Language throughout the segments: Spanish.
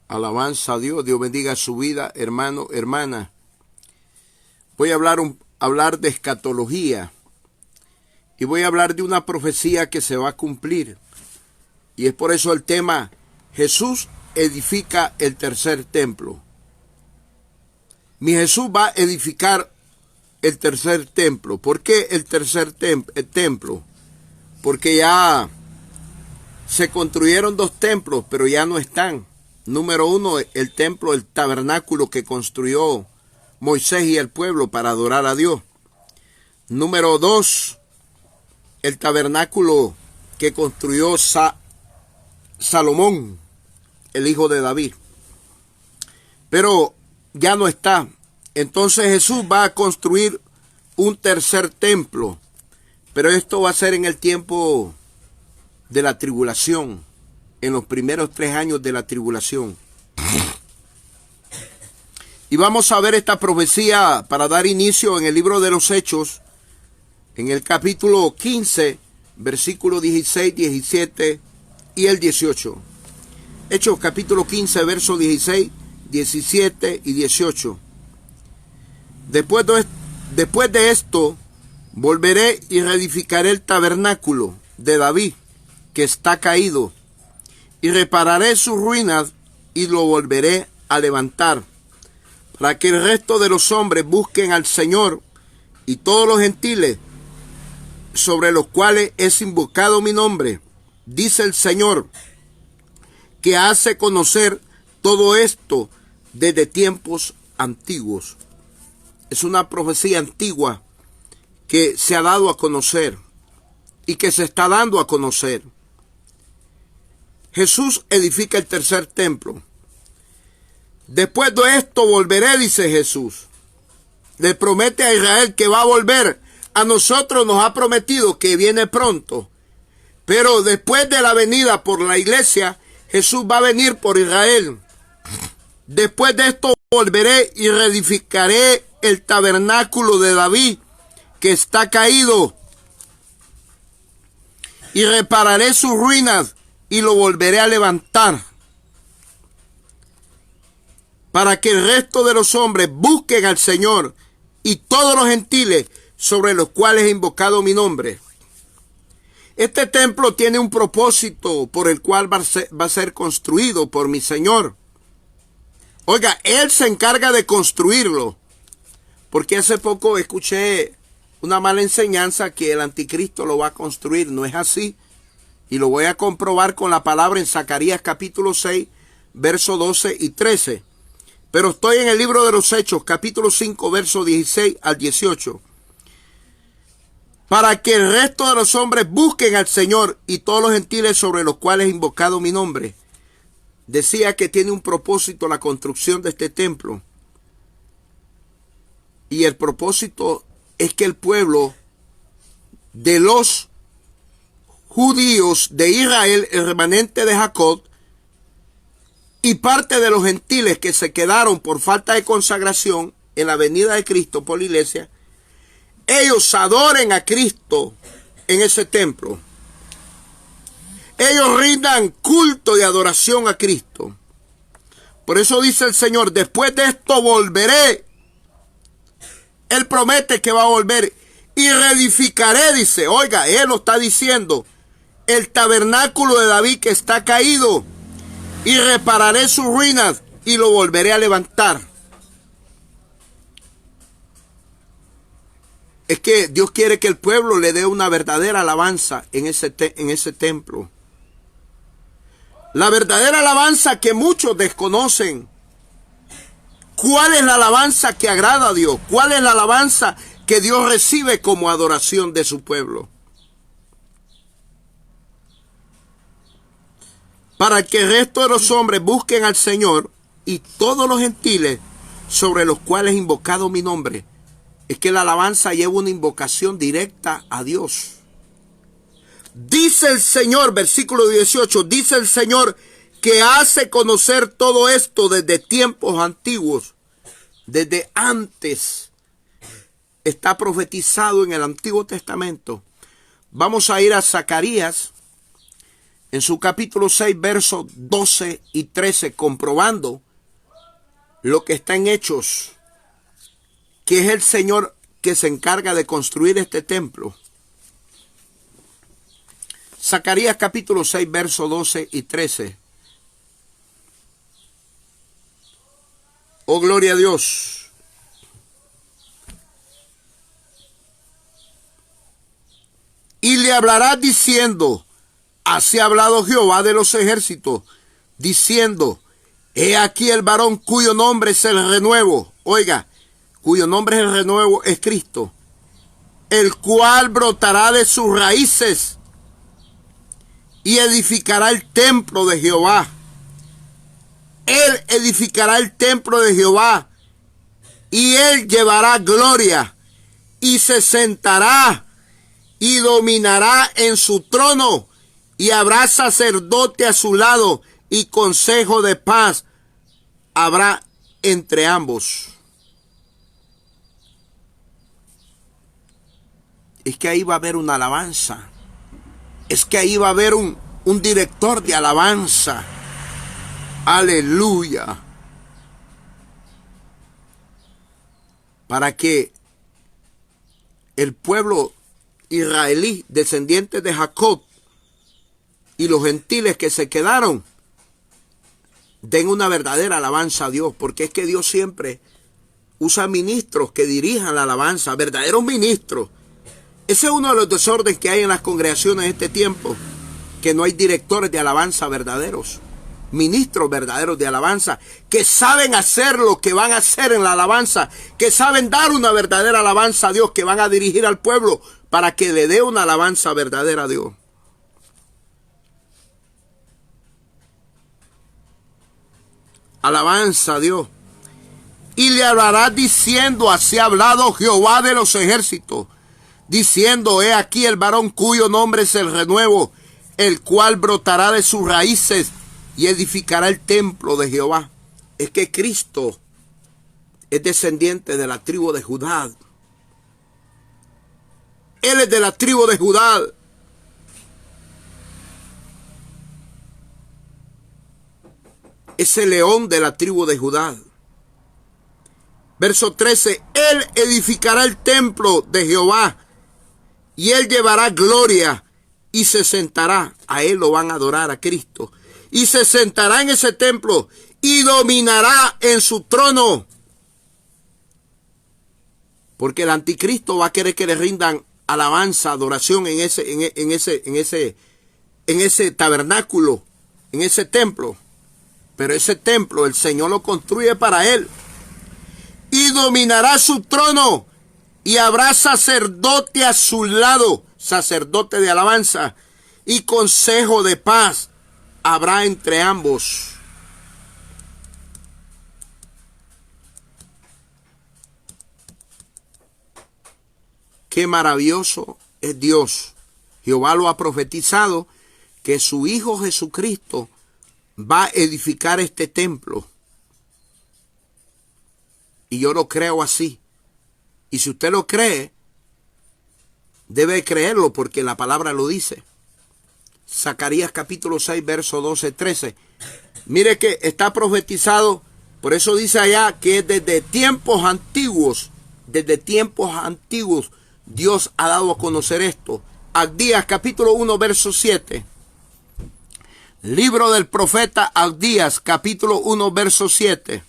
Alabanza a Dios. Dios bendiga su vida, hermano, hermana. Voy a hablar de escatología. Y voy a hablar de una profecía que se va a cumplir. Y es por eso el tema: Jesús edifica el tercer templo. Mi Jesús va a edificar el tercer templo. ¿Por qué el tercer templo? Porque ya se construyeron dos templos, pero ya no están. Número uno, el templo, el tabernáculo que construyó Moisés y el pueblo para adorar a Dios. Número dos, el tabernáculo que construyó Salomón, el hijo de David. Pero ya no está. Entonces Jesús va a construir un tercer templo. Pero esto va a ser en el tiempo de la tribulación, en los primeros 3 años de la tribulación. Y vamos a ver esta profecía para dar inicio en el libro de los Hechos, en el capítulo 15, versículos 16, 17 y el 18. Hechos capítulo 15, versos 16, 17 y 18. Después de esto, volveré y reedificaré el tabernáculo de David, que está caído, y repararé sus ruinas y lo volveré a levantar, para que el resto de los hombres busquen al Señor y todos los gentiles sobre los cuales es invocado mi nombre, dice el Señor, que hace conocer todo esto desde tiempos antiguos. Es una profecía antigua que se ha dado a conocer y que se está dando a conocer. Jesús edifica el tercer templo. Después de esto volveré, dice Jesús. Le promete a Israel que va a volver. A nosotros nos ha prometido que viene pronto. Pero después de la venida por la iglesia, Jesús va a venir por Israel. Después de esto volveré y reedificaré el tabernáculo de David, que está caído, y repararé sus ruinas y lo volveré a levantar, para que el resto de los hombres busquen al Señor y todos los gentiles sobre los cuales he invocado mi nombre. Este templo tiene un propósito por el cual va a ser construido por mi Señor. Oiga, Él se encarga de construirlo, porque hace poco escuché una mala enseñanza que el anticristo lo va a construir. No es así. Y lo voy a comprobar con la palabra en Zacarías capítulo 6, versos 12 y 13. Pero estoy en el libro de los Hechos, capítulo 5, versos 16 al 18. Para que el resto de los hombres busquen al Señor y todos los gentiles sobre los cuales he invocado mi nombre. Decía que tiene un propósito la construcción de este templo. Y el propósito es que el pueblo de los judíos de Israel, el remanente de Jacob, y parte de los gentiles que se quedaron por falta de consagración en la venida de Cristo por la iglesia, ellos adoren a Cristo en ese templo. Ellos rindan culto y adoración a Cristo. Por eso dice el Señor, después de esto volveré. Él promete que va a volver y reedificaré, dice. Oiga, Él lo está diciendo. El tabernáculo de David que está caído, y repararé sus ruinas y lo volveré a levantar. Es que Dios quiere que el pueblo le dé una verdadera alabanza en ese templo. La verdadera alabanza que muchos desconocen. ¿Cuál es la alabanza que agrada a Dios? ¿Cuál es la alabanza que Dios recibe como adoración de su pueblo? Para que el resto de los hombres busquen al Señor y todos los gentiles sobre los cuales he invocado mi nombre. Es que la alabanza lleva una invocación directa a Dios. Dice el Señor, versículo 18, dice el Señor que hace conocer todo esto desde tiempos antiguos, desde antes. Está profetizado en el Antiguo Testamento. Vamos a ir a Zacarías, en su capítulo 6, versos 12 y 13, comprobando lo que está en Hechos, que es el Señor que se encarga de construir este templo. Zacarías capítulo 6, versos 12 y 13. Oh, gloria a Dios. Y le hablarás diciendo, así ha hablado Jehová de los ejércitos, diciendo, he aquí el varón cuyo nombre es el renuevo. Oiga, cuyo nombre es el renuevo es Cristo, el cual brotará de sus raíces y edificará el templo de Jehová. Él edificará el templo de Jehová y él llevará gloria y se sentará y dominará en su trono y habrá sacerdote a su lado y consejo de paz habrá entre ambos. Es que ahí va a haber una alabanza. Es que ahí va a haber un director de alabanza. Aleluya. Para que el pueblo israelí, descendientes de Jacob, y los gentiles que se quedaron, den una verdadera alabanza a Dios. Porque es que Dios siempre usa ministros que dirijan la alabanza, verdaderos ministros. Ese es uno de los desórdenes que hay en las congregaciones en este tiempo, que no hay directores de alabanza verdaderos, ministros verdaderos de alabanza, que saben hacer lo que van a hacer en la alabanza, que saben dar una verdadera alabanza a Dios, que van a dirigir al pueblo para que le dé una alabanza verdadera a Dios. Alabanza a Dios. Y le hablarás diciendo, así ha hablado Jehová de los ejércitos, diciendo, he aquí el varón cuyo nombre es el renuevo, el cual brotará de sus raíces y edificará el templo de Jehová. Es que Cristo es descendiente de la tribu de Judá. Él es de la tribu de Judá. Es el león de la tribu de Judá. Verso 13, él edificará el templo de Jehová y él llevará gloria y se sentará. A él lo van a adorar, a Cristo. Y se sentará en ese templo y dominará en su trono. Porque el anticristo va a querer que le rindan alabanza, adoración en ese tabernáculo, en ese templo. Pero ese templo el Señor lo construye para él. Y dominará su trono y habrá sacerdote a su lado, sacerdote de alabanza, y consejo de paz habrá entre ambos. Qué maravilloso es Dios. Jehová lo ha profetizado, que su Hijo Jesucristo va a edificar este templo. Y yo lo creo así. Y si usted lo cree, debe creerlo porque la palabra lo dice. Zacarías capítulo 6, verso 12, 13. Mire que está profetizado, por eso dice allá que desde tiempos antiguos, Dios ha dado a conocer esto. Abdías capítulo 1, verso 7. Libro del profeta Abdías capítulo 1, verso 7.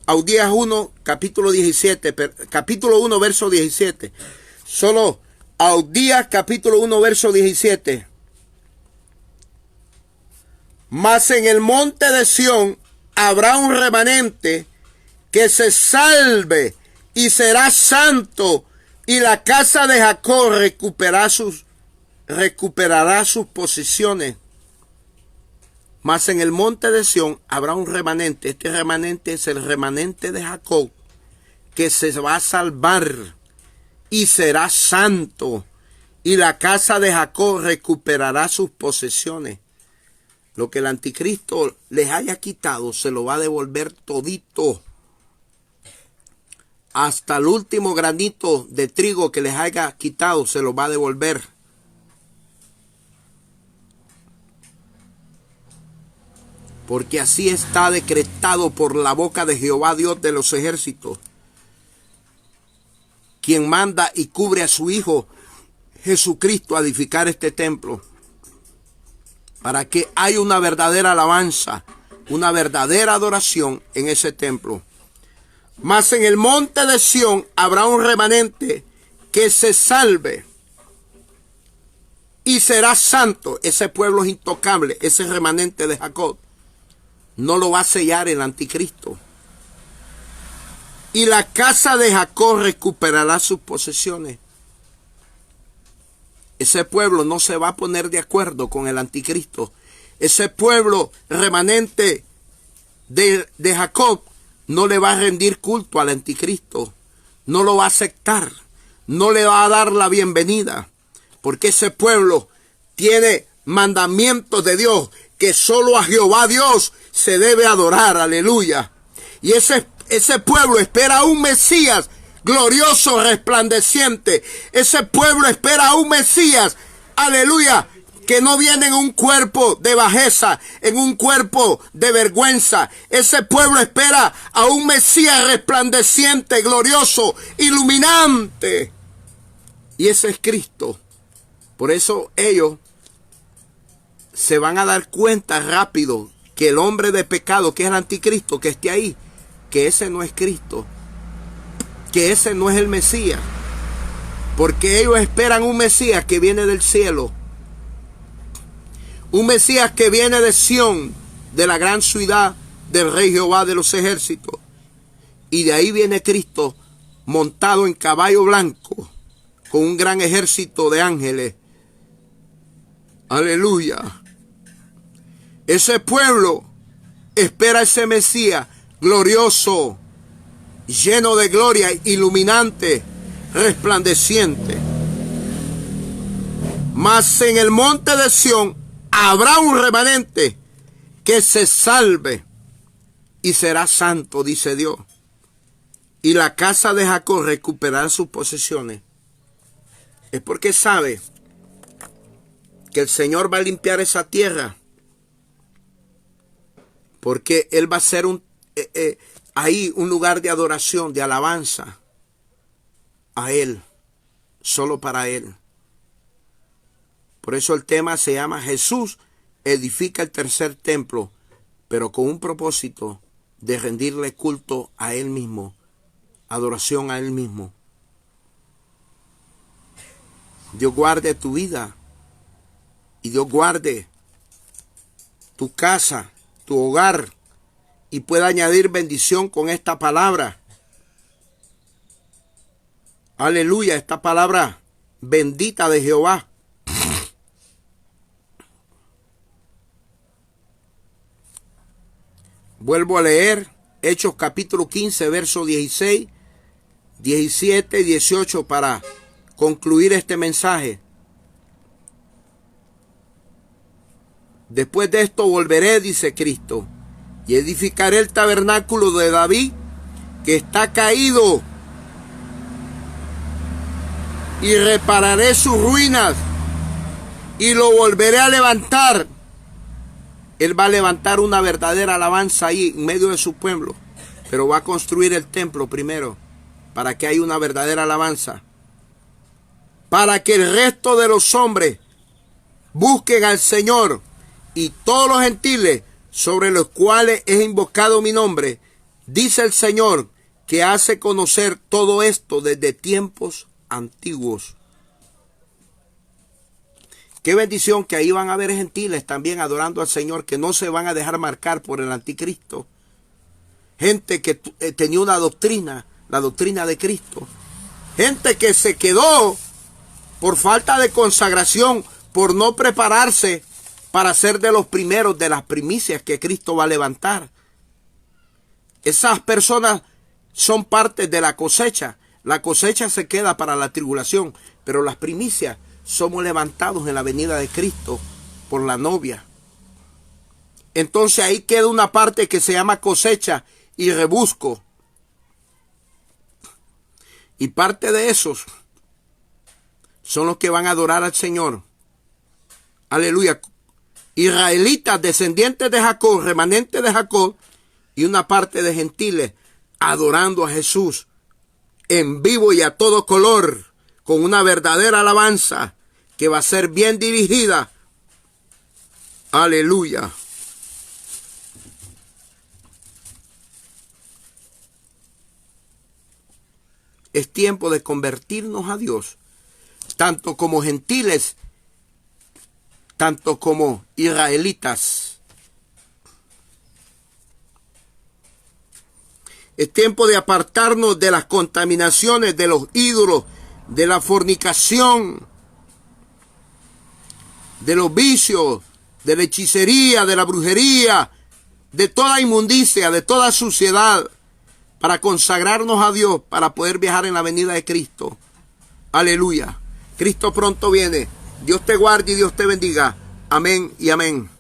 Abdías 1, capítulo 17, capítulo 1, verso 17. Solo Abdías, capítulo 1, verso 17. Mas en el monte de Sión habrá un remanente que se salve y será santo, y la casa de Jacob recuperará sus posiciones. Mas en el monte de Sión habrá un remanente. Este remanente es el remanente de Jacob, que se va a salvar y será santo, y la casa de Jacob recuperará sus posesiones. Lo que el anticristo les haya quitado se lo va a devolver todito. Hasta el último granito de trigo que les haya quitado se lo va a devolver. Porque así está decretado por la boca de Jehová Dios de los ejércitos, quien manda y cubre a su Hijo Jesucristo a edificar este templo, para que haya una verdadera alabanza, una verdadera adoración en ese templo. Mas en el monte de Sión habrá un remanente que se salve y será santo. Ese pueblo es intocable, ese remanente de Jacob. No lo va a sellar el anticristo. Y la casa de Jacob recuperará sus posesiones. Ese pueblo no se va a poner de acuerdo con el anticristo. Ese pueblo remanente de Jacob no le va a rendir culto al anticristo. No lo va a aceptar. No le va a dar la bienvenida. Porque ese pueblo tiene mandamientos de Dios que solo a Jehová Dios se debe adorar. Aleluya. Y ese pueblo espera a un Mesías glorioso, resplandeciente. Ese pueblo espera a un Mesías, aleluya, que no viene en un cuerpo de bajeza, en un cuerpo de vergüenza. Ese pueblo espera a un Mesías resplandeciente, glorioso, iluminante. Y ese es Cristo. Por eso ellos se van a dar cuenta rápido que el hombre de pecado, que es el anticristo, que esté ahí, que ese no es Cristo, que ese no es el Mesías, porque ellos esperan un Mesías que viene del cielo, un Mesías que viene de Sión, de la gran ciudad del Rey Jehová de los ejércitos, y de ahí viene Cristo montado en caballo blanco, con un gran ejército de ángeles. Aleluya. Ese pueblo espera ese Mesías glorioso, lleno de gloria, iluminante, resplandeciente. Mas en el monte de Sión habrá un remanente que se salve y será santo, dice Dios. Y la casa de Jacob recuperará sus posesiones. Es porque sabe que el Señor va a limpiar esa tierra. Porque Él va a ser ahí un lugar de adoración, de alabanza a Él, solo para Él. Por eso el tema se llama Jesús edifica el tercer templo, pero con un propósito de rendirle culto a Él mismo, adoración a Él mismo. Dios guarde tu vida y Dios guarde tu casa, tu hogar, y pueda añadir bendición con esta palabra. Aleluya, esta palabra bendita de Jehová. Vuelvo a leer Hechos capítulo 15, versos 16, 17 y 18 para concluir este mensaje. Después de esto volveré, dice Cristo, y edificaré el tabernáculo de David, que está caído, y repararé sus ruinas, y lo volveré a levantar. Él va a levantar una verdadera alabanza ahí, en medio de su pueblo, pero va a construir el templo primero, para que haya una verdadera alabanza, para que el resto de los hombres busquen al Señor, y todos los gentiles sobre los cuales es invocado mi nombre, dice el Señor, que hace conocer todo esto desde tiempos antiguos. Qué bendición que ahí van a haber gentiles también adorando al Señor, que no se van a dejar marcar por el anticristo. Gente que tenía una doctrina, la doctrina de Cristo. Gente que se quedó por falta de consagración, por no prepararse para ser de los primeros de las primicias que Cristo va a levantar. Esas personas son parte de la cosecha. La cosecha se queda para la tribulación, pero las primicias somos levantados en la venida de Cristo por la novia. Entonces ahí queda una parte que se llama cosecha y rebusco. Y parte de esos son los que van a adorar al Señor. Aleluya. Israelitas, descendientes de Jacob, remanentes de Jacob, y una parte de gentiles adorando a Jesús en vivo y a todo color, con una verdadera alabanza que va a ser bien dirigida. Aleluya. Es tiempo de convertirnos a Dios, tanto como gentiles, tanto como israelitas. Es tiempo de apartarnos de las contaminaciones, de los ídolos, de la fornicación, de los vicios, de la hechicería, de la brujería, de toda inmundicia, de toda suciedad, para consagrarnos a Dios, para poder viajar en la venida de Cristo. Aleluya. Cristo pronto viene. Dios te guarde y Dios te bendiga. Amén y amén.